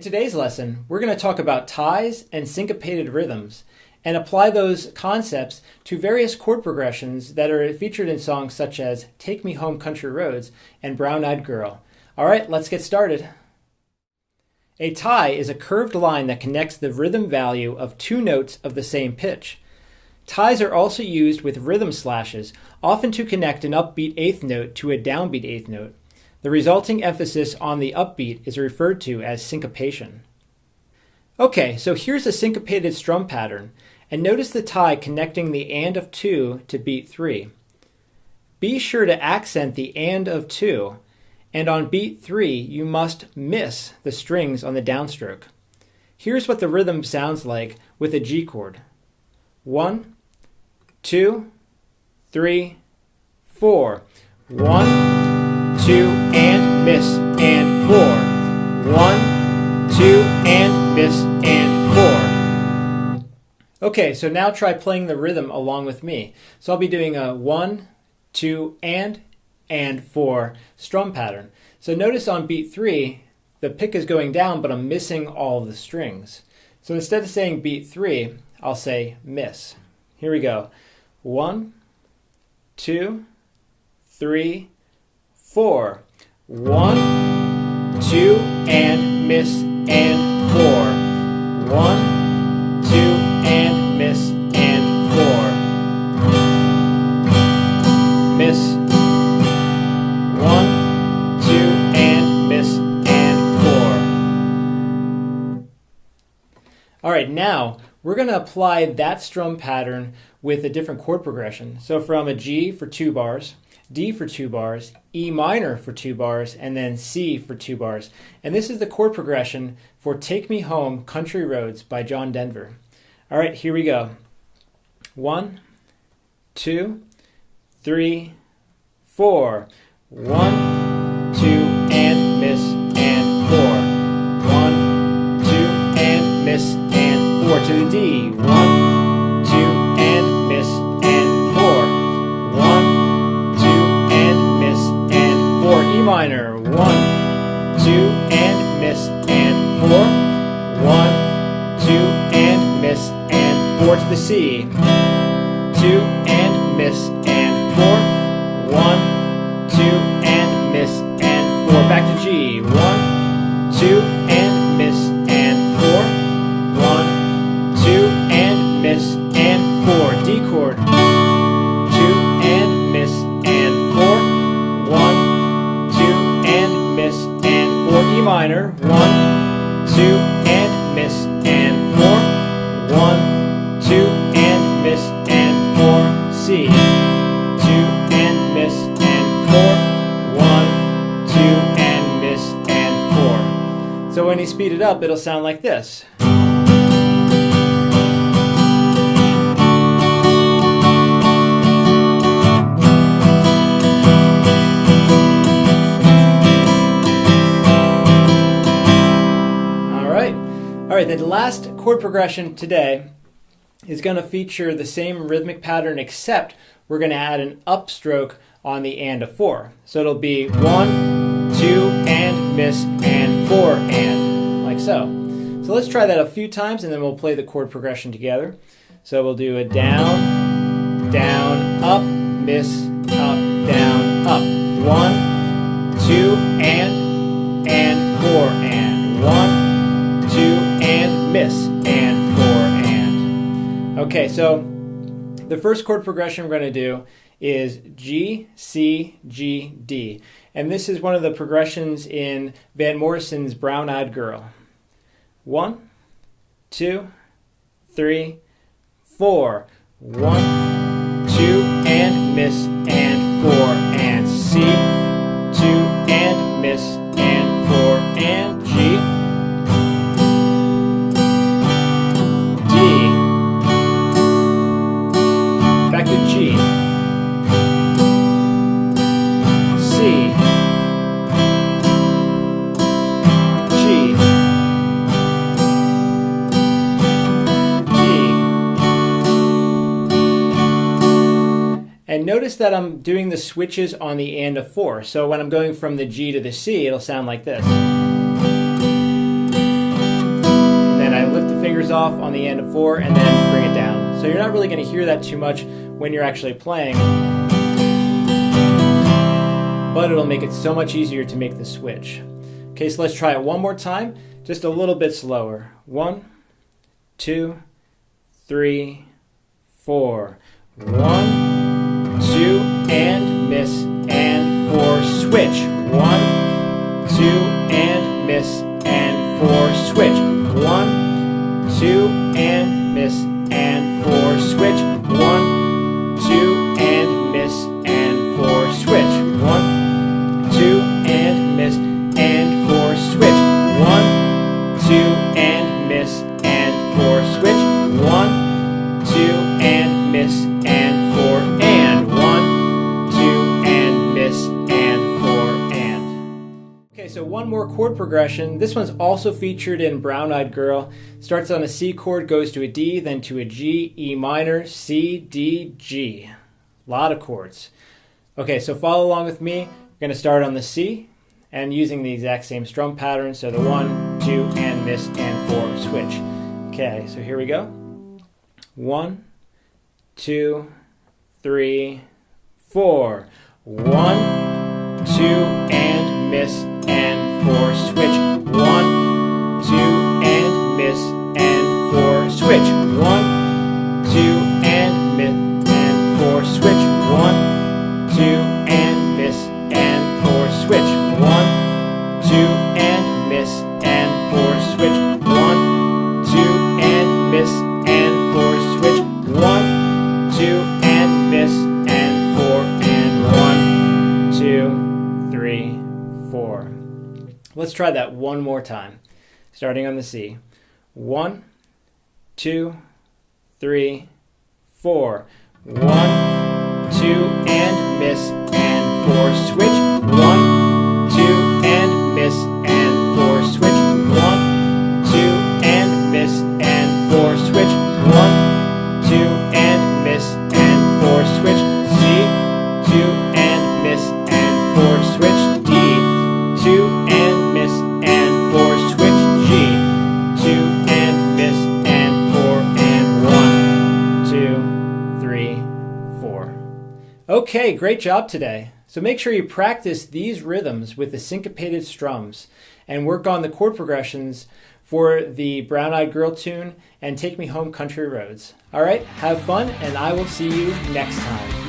today's lesson, we're going to talk about ties and syncopated rhythms and apply those concepts to various chord progressions that are featured in songs such as Take Me Home Country Roads and Brown Eyed Girl. All right, let's get started. A tie is a curved line that connects the rhythm value of two notes of the same pitch. Ties are also used with rhythm slashes, often to connect an upbeat eighth note to a downbeat eighth note. The resulting emphasis on the upbeat is referred to as syncopation. Okay, so here's a syncopated strum pattern, and notice the tie connecting the and of 2 to beat 3. Be sure to accent the and of 2, and on beat 3 you must miss the strings on the downstroke. Here's what the rhythm sounds like with a G chord. 1, 2, 3, 4. 1, 2, and miss, and 4. 1, 2, and miss, and 4. Okay, so now try playing the rhythm along with me. So I'll be doing a 1, 2, and 4 strum pattern. So notice on beat 3, the pick is going down, but I'm missing all the strings. So instead of saying beat 3, I'll say miss. Here we go. 1, 2, 3, 4. 1, 2, and miss, and 4. 1, 2, and miss, and 4. Miss. 1, 2, and miss, and 4. All right, now we're going to apply that strum pattern with a different chord progression. So from a G for 2 bars, D for 2 bars, E minor for 2 bars, and then C for 2 bars. And this is the chord progression for Take Me Home Country Roads by John Denver. All right, here we go. 1, 2, 3, 4. 1, 2, and miss, and 4. 1, 2, and miss, and 4 to the D. 1, 2, and miss, and 4. 1, 2, and miss, and 4. E minor. 1, 2, and miss, and 4. 1, 2, and miss, and 4 to the C. 2, and miss, and 4. 1, 2, and miss, and 4. Back to G. 1, 2, and miss, and 4. 1, 2, and miss, and 4. D chord. 2, and miss, and 4. 1, 2, and miss, and 4. E minor. 1, 2, and miss, and 4. 1, 2, and miss, and 4. C. 2, and miss, and 4. 1, 2, and miss, and 4. So when you speed it up, it'll sound like this. All right, the last chord progression today is going to feature the same rhythmic pattern, except we're going to add an upstroke on the and of 4. So it'll be 1, 2, and miss, and 4, and, like so. So let's try that a few times, and then we'll play the chord progression together. So we'll do a down, down, up, miss, up, down, up. 1, 2, and 4, and 1, 2, and miss, and 4, and. Okay, so the first chord progression we're going to do is G, C, G, D. And this is one of the progressions in Van Morrison's Brown Eyed Girl. 1, 2, 3, 4. 1, 2, and miss, and 4, and C. 2, and miss, and 4, and G. Back to G, C, G, D. And notice that I'm doing the switches on the and of 4. So when I'm going from the G to the C, it'll sound like this. fingers off on the end of 4 and then bring it down. So you're not really going to hear that too much when you're actually playing, but it'll make it so much easier to make the switch. Okay, so let's try it one more time, just a little bit slower. 1, 2, 3, 4. 1, 2, and miss, and 4, switch. 1, 2, and miss, and 4, switch. 1, 2, and miss, and 4, switch. 1, 2, and miss, and 4, switch. 1, 2, and miss, and 4, switch. 1, 2, and miss, and 4, switch. 1, 2, and miss, and 4, and 1, 2, and miss, and 4, and. Okay, so one more chord progression. This one's also featured in Brown Eyed Girl. Starts on a C chord, goes to a D, then to a G, E minor, C, D, G. A lot of chords. Okay, so follow along with me. We're going to start on the C and using the exact same strum pattern. So the 1, 2, and miss, and 4, switch. Okay, so here we go. 1, 2, 3, 4. 1, 2, and miss, and 4, switch. 1, 2, and miss, and 4, switch. 1, 2, and miss, and 4, switch. 1, 2, and miss, and 4, switch. 1, 2, and miss, and 4, switch. 1, 2, and miss, and 4, switch. 1, 2, and miss, and 4, and 1, 2, 3, 4. Let's try that one more time, starting on the C. 1, 2, 3, 4. 1, 2, and miss, and 4, switch. 1, 2, and miss, and 4, switch. 1, 2, and miss, and 4, switch. 1, 2, and miss, and 4, switch. C, 2, and miss, and 4, switch. D, 2, and miss, and 4, switch. G, 2, and miss, and 4, and 1, 2, 3, 4. Okay, great job today. So make sure you practice these rhythms with the syncopated strums and work on the chord progressions for the Brown Eyed Girl tune and Take Me Home Country Roads. All right, have fun, and I will see you next time.